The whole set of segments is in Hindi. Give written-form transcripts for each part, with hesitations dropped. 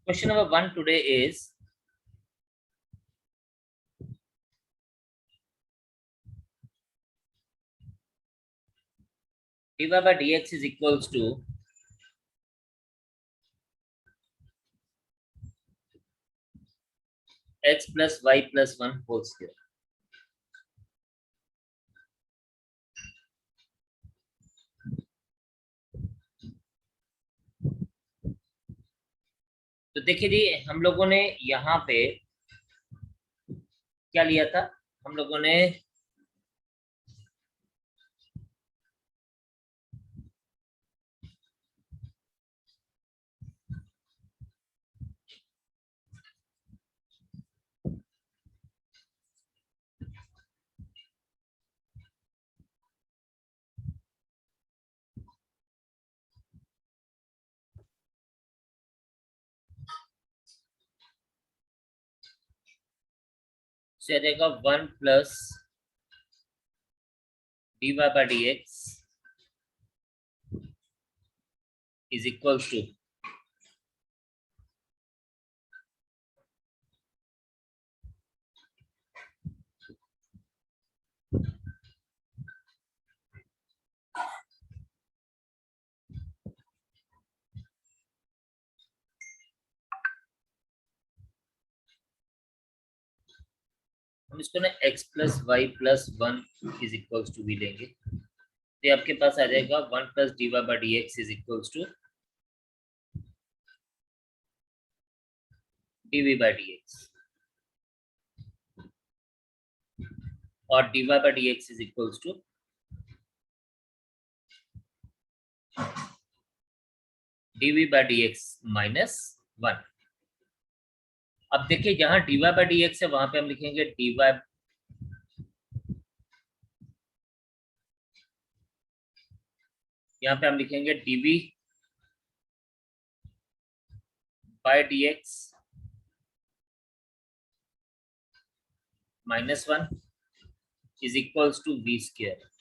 Question number 1 today is dy by dx is equals to x plus y plus 1 whole square. तो देखिए जी, हम लोगों ने यहाँ पे क्या लिया था? हम लोगों ने से देगा 1 plus dy by dx is equals to हम इसको ना x plus Y plus 1 is equals to भी लेंगे, तो आपके पास आ जाएगा 1 plus dy by dx is equals to dv by dx और dy by dx is equals to dv by dx minus 1। अब देखिए, जहां dy by dx है वहां पे हम लिखेंगे dy, यहाँ पे हम लिखेंगे dv by dx minus 1 is equals to v square.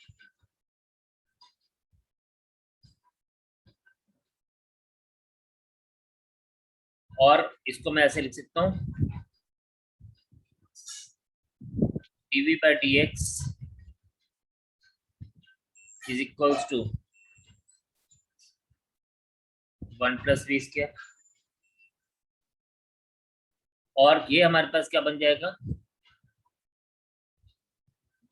और इसको मैं ऐसे लिख सकता हूँ dv by dx is equals to 1 plus v square, और ये हमारे पास क्या बन जाएगा?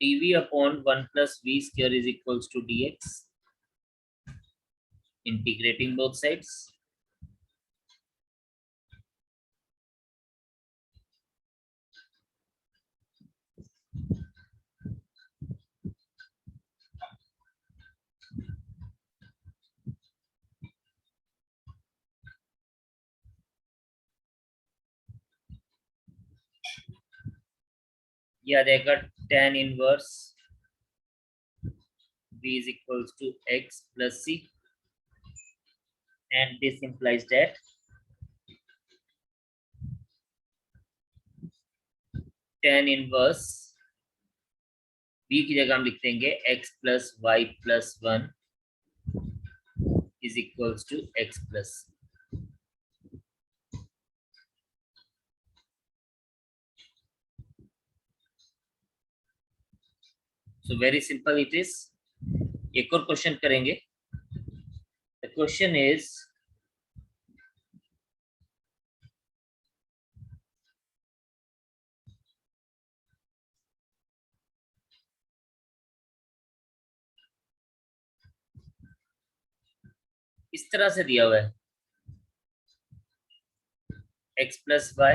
dv upon 1 plus v square is equals to dx, integrating both sides. ये आ जाएगा tan inverse v is equals to x plus c, and this implies that tan inverse v की जगह हम लिख देंगे x plus y plus 1 is equals to x plus c। So very simple it is। एक और क्वेश्चन करेंगे। The question is इस तरह से दिया हुआ है x plus y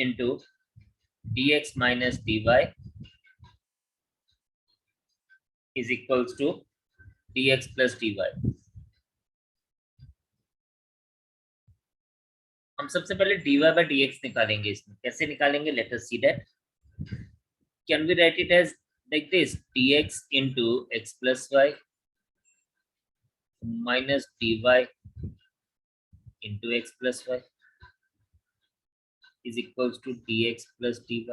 into dx minus dy is equals to dx plus dy। हम सबसे पहले dy by dx निकालेंगे। इसमें कैसे निकालेंगे? Let us see that. Can we write it as like this, dx into x plus y minus dy into x plus y is equals to dx plus dy।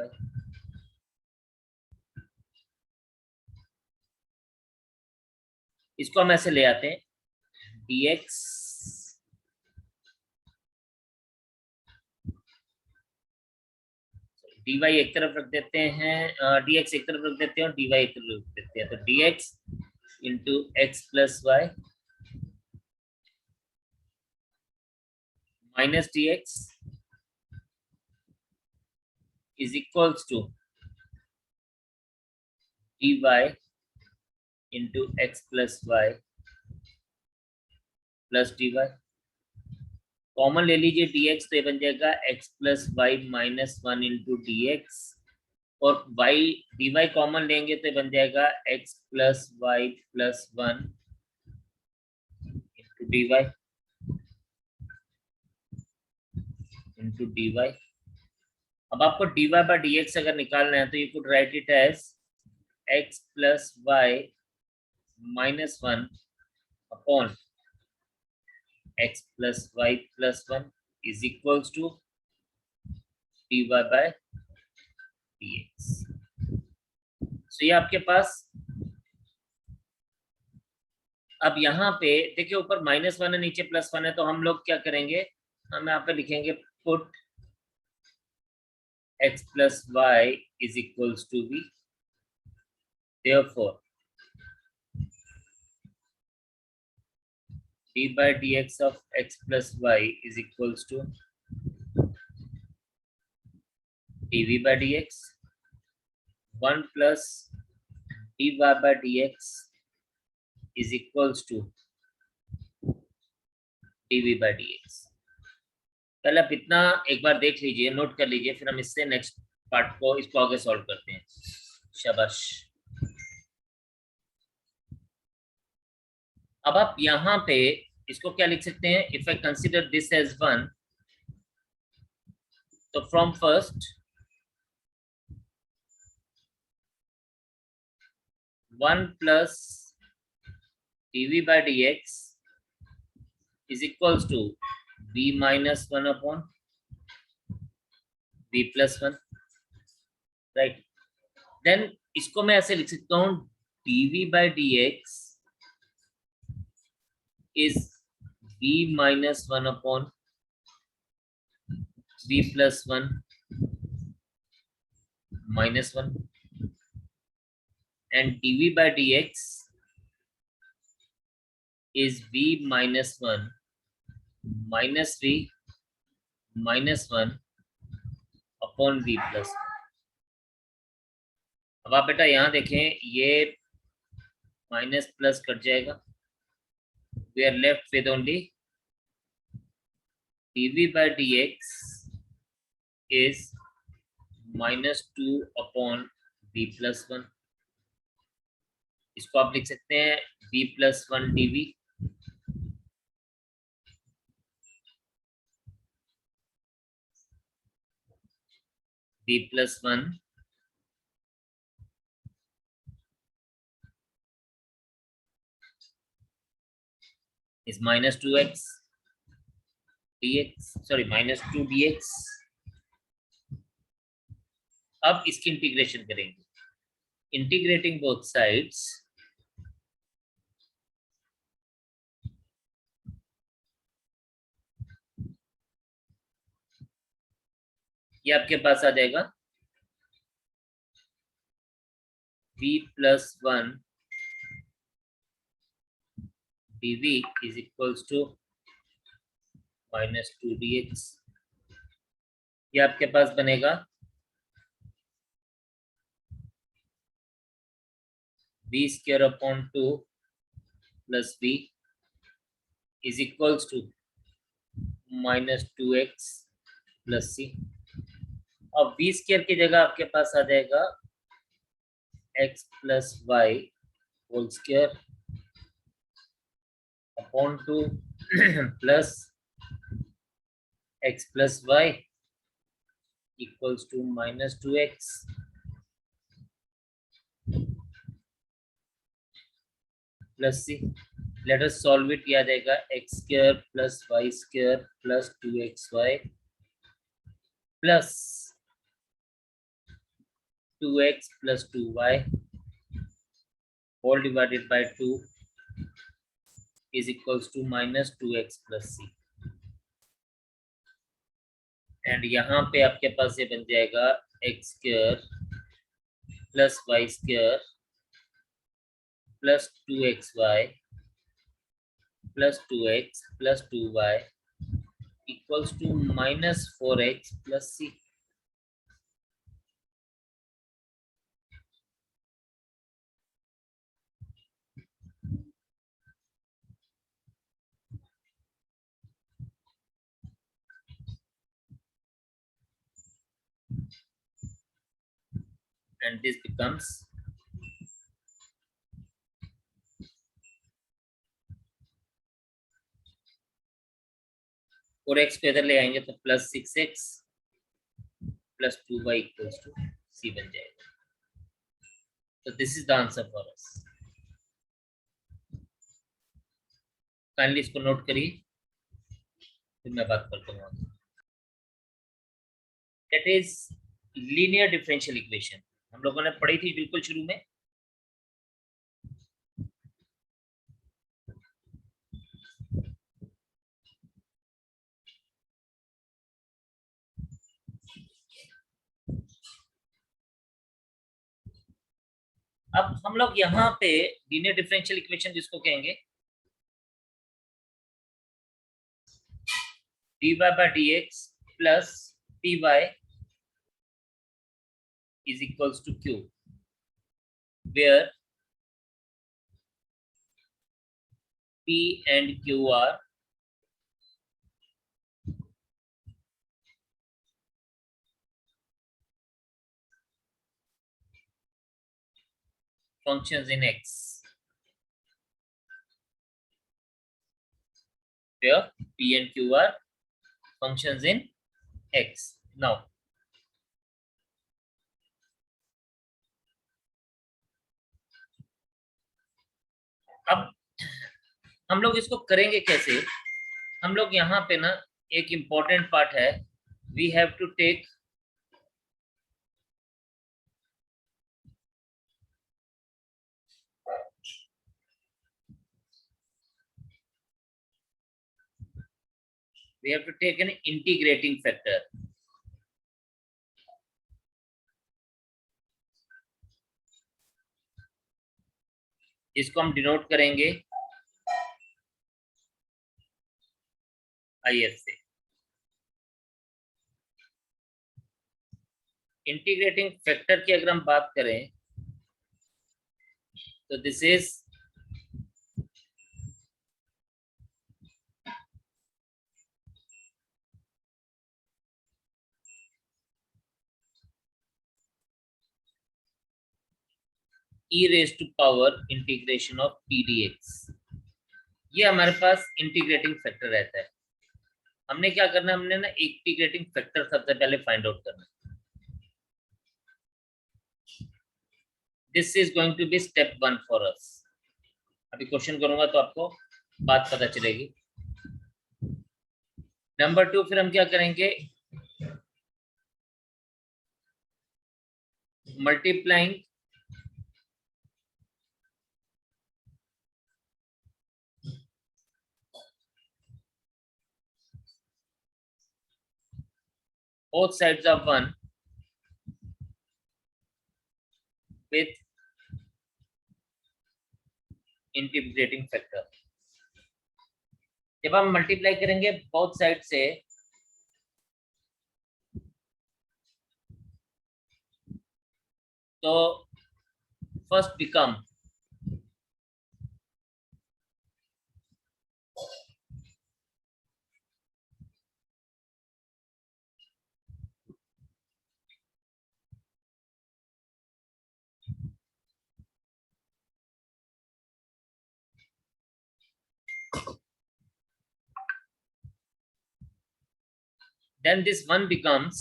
इसको हम ऐसे ले आते हैं dx dy एक तरफ रख देते हैं, dx एक तरफ रख देते हैं और dy एक तरफ रख देते हैं, तो dx into X plus Y minus dx is equals to dy into X plus Y plus dy। Common ले लीजिए dx, तो ये बन जाएगा x plus Y minus one into D X, और y dy कॉमन लेंगे तो ये बन जाएगा x plus Y plus one into D Y into D Y. अब आपको dy बाय dx अगर निकालना है तो you could write it as x plus Y minus one upon x plus y plus 1 is equals to dy by dx। so ये आपके पास, अब यहाँ पे देखिए ऊपर माइनस वन है नीचे प्लस वन है, तो हम लोग क्या करेंगे, हम यहाँ पे लिखेंगे put x plus y is equals to b, therefore d by dx of x plus y is equals to dv by dx 1 plus dy by dx is equals to dv by dx। पहले आप इतना एक बार देख लीजिए, नोट कर लीजिए, फिर हम इससे नेक्स्ट पार्ट को इसको आगे सॉल्व करते हैं। शाबाश। अब आप यहाँ पे इसको क्या लिख सकते हैं, if I consider this as one, तो from first 1 plus dv by dx is equals to b minus 1 upon b plus 1, right. Then इसको मैं ऐसे लिख सकता हूँ dv by dx is b minus 1 upon b plus 1 minus 1, and dv by dx is b minus 1 minus b minus 1 upon b plus 1। अब आप बेटा यहाँ देखें, ये माइनस प्लस कट जाएगा, we are left with only dv by dx is minus 2 upon b plus 1। इसको आप लिख सकते हैं b plus 1 dv b plus 1 is minus 2x dx, sorry minus 2 dx। अब इसकी इंटीग्रेशन करेंगे, इंटीग्रेटिंग बोथ साइड्स, ये आपके पास आ जाएगा v plus 1 dv is equals to minus 2 dx। ये आपके पास बनेगा b square upon 2 plus b is equals to minus 2x plus c। अब b स्क्वायर की जगह आपके पास आ जाएगा x plus Y whole square upon 2 plus x plus Y equals to minus 2x plus c। Let us solve it. किया जाएगा x square plus Y square plus 2xy plus 2x plus 2y all divided by 2 is equals to minus 2x plus c। And यहाँ पे आपके पास ये बन जाएगा x square plus y square plus 2xy plus 2x plus 2y equals to minus 4x plus c. And this becomes 4x को इधर ले आएंगे तो plus 6x plus 2y equals to c बन जाएगा. तो this is the answer for us. Kindly इसको नोट करिए, फिर मैं बात करता हूँ. That is linear differential equation. हम लोगों ने पढ़ी थी बिल्कुल शुरू में. अब हम लोग यहाँ पे लीनियर डिफरेंशियल इक्वेशन जिसको कहेंगे dy by dx plus py is equals to q, where p and q are functions in x, where p and q are functions in x. Now अब हम लोग इसको करेंगे कैसे. हम लोग यहाँ पे ना एक इम्पोर्टेंट पार्ट है. We have to take an integrating factor. इसको हम डिनोट करेंगे IF से. इंटीग्रेटिंग फैक्टर की अगर हम बात करें तो this is e raised to power integration of p dx. ये हमारे पास इंटीग्रेटिंग फैक्टर रहता है. हमने क्या करना है, हमने ना इंटीग्रेटिंग फैक्टर सबसे पहले फाइंड आउट करना है. This is going to be step 1 for us. अभी क्वेश्चन करूंगा तो आपको बात पता चलेगी. नंबर 2 फिर हम क्या करेंगे, multiplying both sides of 1 with integrating factor. जब हम मल्टीप्लाई करेंगे बोथ साइड से तो first become then this one becomes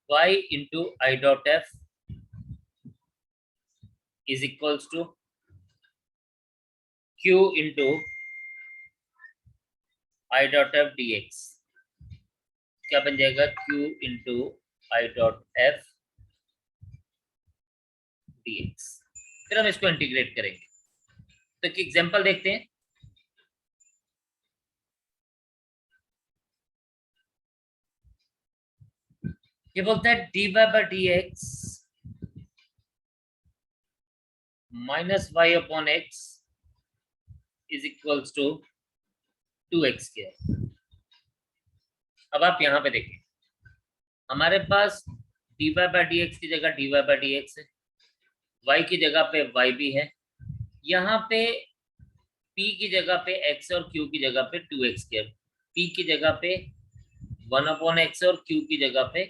y into I dot f is equals to q into I dot f dx. क्या बन जाएगा, q into I dot f dx. फिर हम इसको इंटीग्रेट करेंगे। तो एक एग्जांपल देखते हैं। ये बोलता है dy by dx minus Y upon X is equals to 2x square. अब आप यहाँ पे देखिए, हमारे पास dy by dx की जगह dy by dx है, y की जगह पे y भी है, यहाँ पे p की जगह पे x और q की जगह पे 2x स्क्वायर, p की जगह पे 1/x और q की जगह पे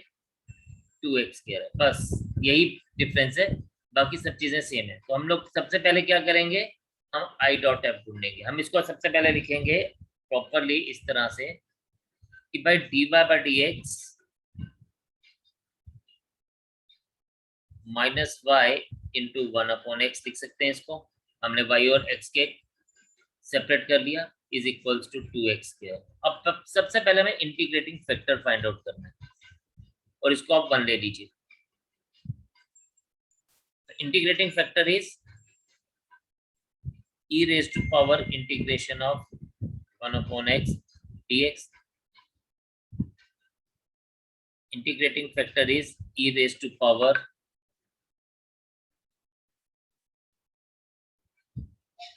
2x स्क्वायर है। बस यही डिफरेंस है, बाकी सब चीजें सेम है। तो हम लोग सबसे पहले क्या करेंगे, हम आई डॉट एफ ढूंढेंगे। हम इसको सबसे पहले लिखेंगे प्रॉपरली इस तरह से कि भाई dy by dx minus Y into 1/x लिख सकते हैं इसको। हमने y और x के सेपरेट कर लिया, is equals to 2x square. अब सबसे पहले हमें इंटीग्रेटिंग फैक्टर फाइंड आउट करना है और इसको आप 1 ले लीजिए। Integrating factor is e raised to power integration of 1/x dx. Integrating factor is e raised to power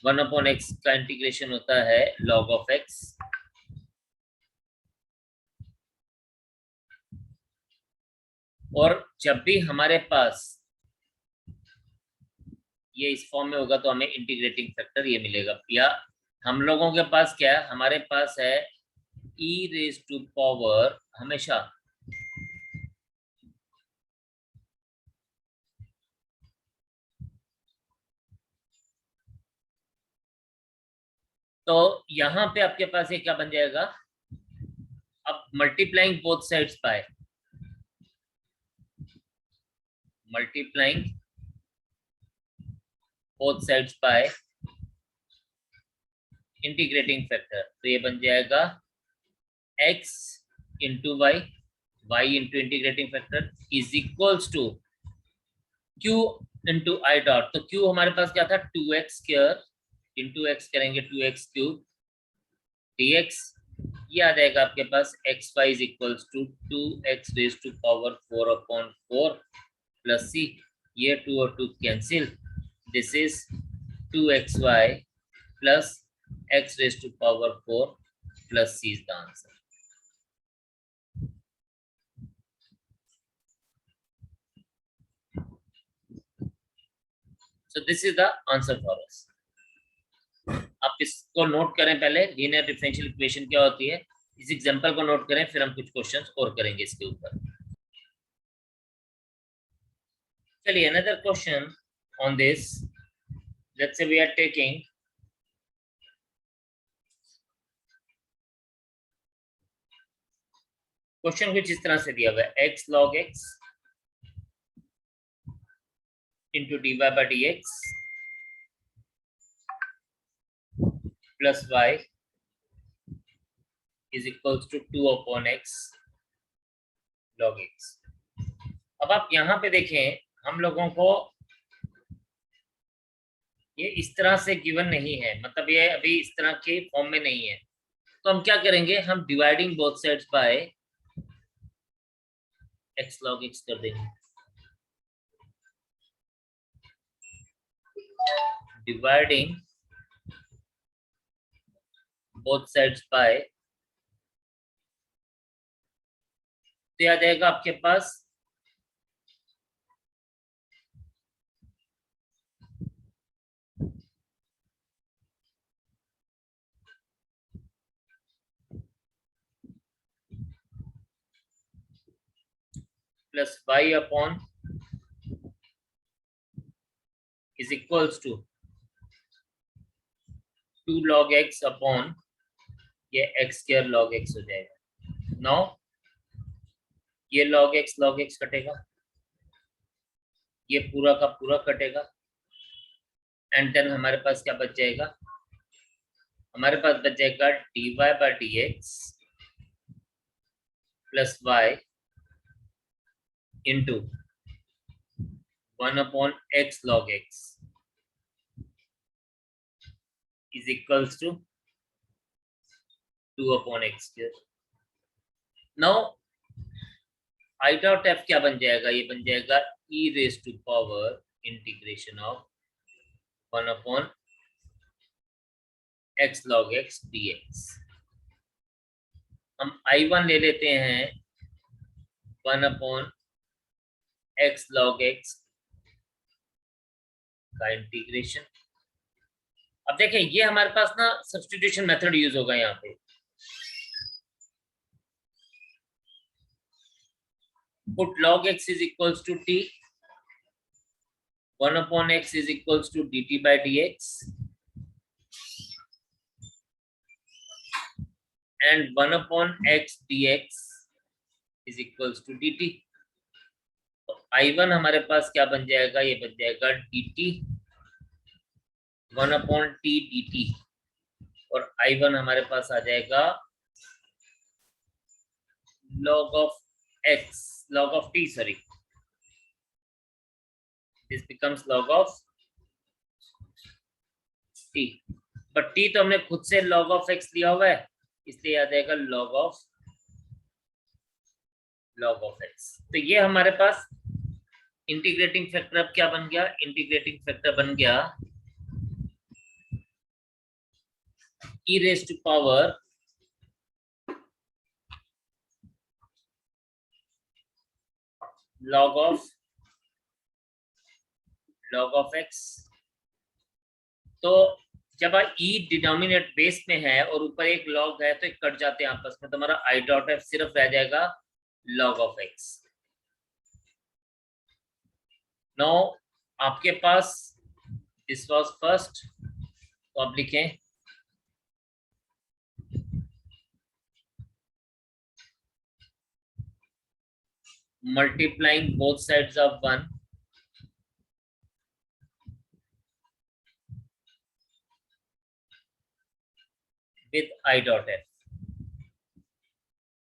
1/x का इंटीग्रेशन होता है log of x, और जब भी हमारे पास ये इस फॉर्म में होगा तो हमें इंटीग्रेटिंग फैक्टर ये मिलेगा। या हम लोगों के पास क्या है, हमारे पास है e रेज टू पावर हमेशा तो यहाँ पे आपके पास ये क्या बन जाएगा, अब multiplying both sides by multiplying both sides by integrating factor, तो ये बन जाएगा x into Y, Y into integrating factor is equals to q into I dot. तो q हमारे पास क्या था 2x स्क्वायर इंटू x करेंगे 2x क्यूब dx, ये आ जाएगा आपके पास x y is equals to 2x raise to power 4/4 plus c, ये 2 और 2 cancel, this is 2xy plus x raise to power 4 plus c is the answer. So this is the answer for us. आप इसको नोट करें पहले, लीनियर डिफरेंशियल इक्वेशन क्या होती है, इस एग्जांपल को नोट करें, फिर हम कुछ क्वेश्चंस और करेंगे इसके ऊपर। चलिए another question on this, let's say we are taking question कुछ इस तरह से दिया हुआ है x log x into dy by dx plus y is equals to 2/x log x। अब आप यहाँ पे देखें, हम लोगों को ये इस तरह से गिवन नहीं है, मतलब ये अभी इस तरह के फॉर्म में नहीं है, तो हम क्या करेंगे, हम dividing both sides bye x log x कर देंगे। डिवाइडिंग बोथ साइड्स बाय, तो आ जाएगा आपके पास plus y upon is equals to 2 log x upon ये x स्क्वायर log x हो जाएगा। नाउ ये log x कटेगा, ये पूरा का पूरा कटेगा, एंड देन हमारे पास क्या बच जाएगा, हमारे पास बच जाएगा dy by dx plus y into 1/x log x is equals to 2/x²। Now I dot F क्या बन जाएगा, ये बन जाएगा e raise to power integration of 1/x log x dx। हम I1 ले लेते हैं 1/x log x का इंटीग्रेशन। अब देखें ये हमारे पास ना सब्स्टिट्यूशन मेथड यूज होगा यहाँ पे। Put log x is equals to t, 1/x is equals to dt by dx, and 1/x dx is equals to dt। तो I1 हमारे पास क्या बन जाएगा, ये बन जाएगा dt 1/t dt, और I1 हमारे पास आ जाएगा log of t, sorry, this becomes log of t, but t तो हमने खुद से log of x लिया हुआ है, इसलिए आ जाएगा log of x। तो ये हमारे पास इंटीग्रेटिंग फैक्टर अब क्या बन गया, इंटीग्रेटिंग फैक्टर बन गया e raised to power log of x। तो जब e डिनोमिनेट बेस में है और ऊपर एक log है तो एक कट जाते हैं आपस में, तो हमारा i डॉट f सिर्फ रह जाएगा log of x। नाउ आपके पास दिस वाज फर्स्ट, तो आप लिखें multiplying both sides of 1 with I dot f।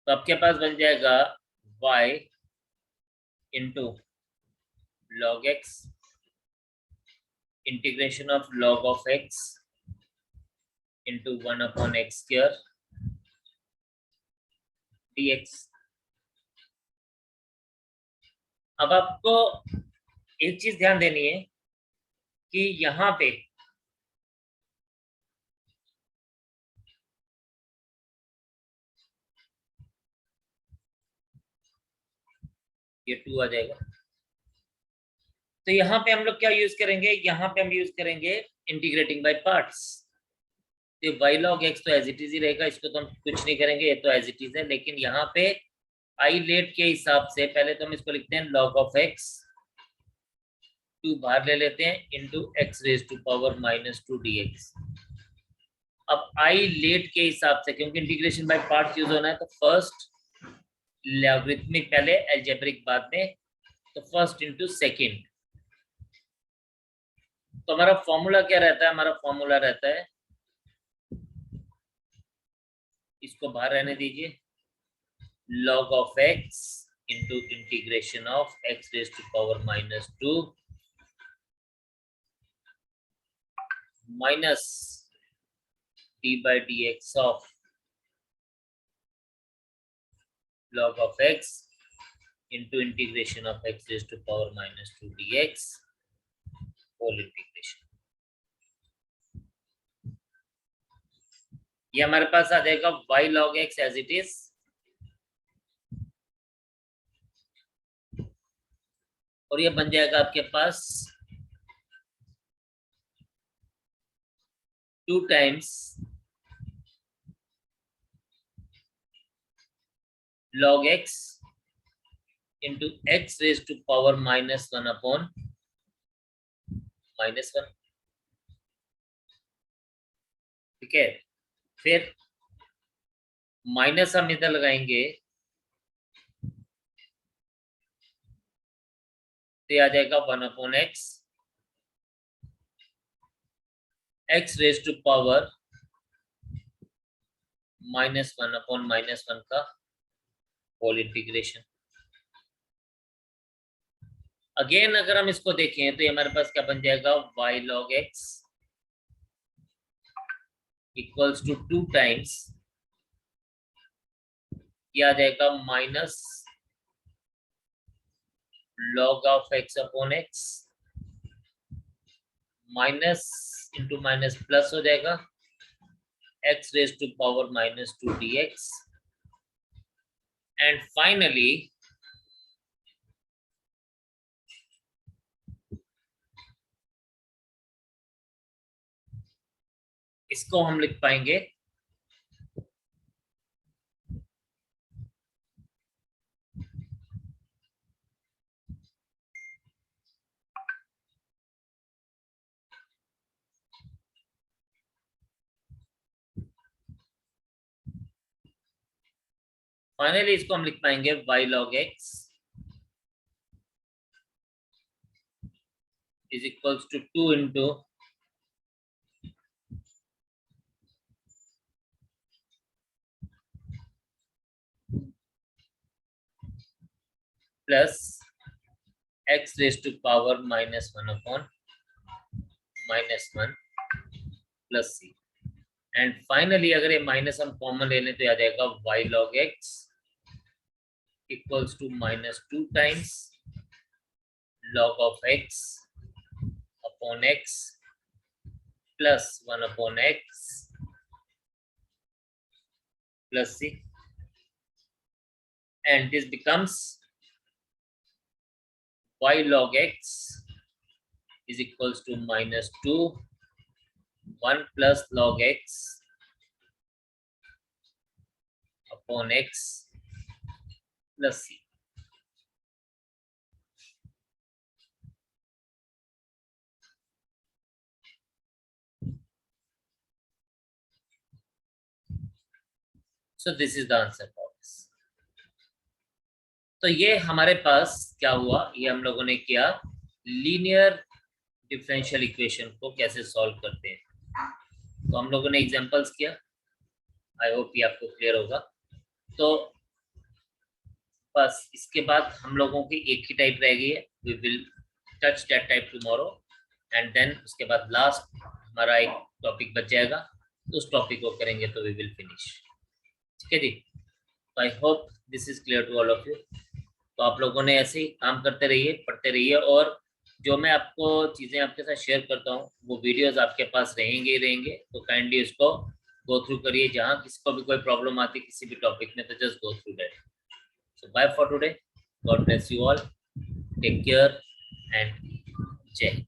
तो आपके पास बन जाएगा y into log x integration of log of x into 1/x² dx। अब आपको एक चीज ध्यान देनी है कि यहाँ पे ये 2 आ जाएगा, तो यहाँ पे हम लोग क्या यूज करेंगे, यहाँ पे हम यूज करेंगे इंटीग्रेटिंग बाय पार्ट्स। तो y log x तो एज इट इज ही रहेगा, इसको तो हम कुछ नहीं करेंगे, ये तो एज इट इज है, लेकिन यहाँ पे आई लेट के हिसाब से पहले तो हम इसको लिखते हैं log of x, 2 बाहर ले लेते हैं, into x raise to power -2 dx। अब आई लेट के हिसाब से, क्योंकि इंटीग्रेशन बाय पार्ट्स यूज होना है, तो फर्स्ट लॉगरिथमिक पहले, अलजेब्रिक बाद में, तो फर्स्ट इंटू सेकेंड। तो हमारा फॉर्मूला क्या रहता है, हमारा फॉर्मूला रहता है, इसको बाहर रहने दीजिए, log of x into integration of x raised to power -2 minus d by dx of log of x into integration of x raised to power -2 dx whole integration। ये हमारे पास आ जाएगा y log x as it is, और ये बन जाएगा आपके पास 2 times log x into x raised to power -1 upon -1। ठीक है, फिर माइनस हम इधर लगाएंगे, तो आ जाएगा 1/x x raise to power -1 upon -1 का होल इंटीग्रेशन। अगेन अगर हम इसको देखें तो ये हमारे पास क्या बन जाएगा, y log x equals to 2 times क्या आ जाएगा minus log of x upon x minus into minus plus हो जाएगा x raise to power -2 dx and finally इसको हम लिख पाएंगे फाइनली इसको हम लिख पाएंगे y log x is equals to 2 into plus x raised to power -1 upon -1 plus c and finally अगर ये माइनस हम कॉमन ले लें तो आ जाएगा y log x equals to -2 times log of x upon x plus 1 upon x plus c and this becomes y log x is equals to -2 1 plus log x upon x plus c. So this is the answer for this. तो ये हमारे पास क्या हुआ, ये हम लोगों ने किया लीनियर डिफरेंशियल इक्वेशन को कैसे सॉल्व करते हैं। तो हम लोगों ने एग्जांपल्स किया, आई होप ये आपको क्लियर होगा। तो बस इसके बाद हम लोगों की एक ही टाइप रह गई है, we will touch that type tomorrow and then उसके बाद लास्ट हमारा एक टॉपिक बच जाएगा, तो उस टॉपिक को करेंगे तो वी विल फिनिश। ठीक है जी, तो I hope this is clear to all of you. तो आप लोगों ने ऐसे ही काम करते रहिए, पढ़ते रहिए, और जो मैं आपको चीज़ें आपके साथ शेयर करता हूँ वो वीडियोस आपके पास रहेंगे ही रहेंगे, तो काइंडली उसको गो थ्रू करिए। जहाँ किसी को भी कोई प्रॉब्लम आती है किसी भी टॉपिक में, तो just go through that. So bye for today, God bless you all, take care and जय हिंद।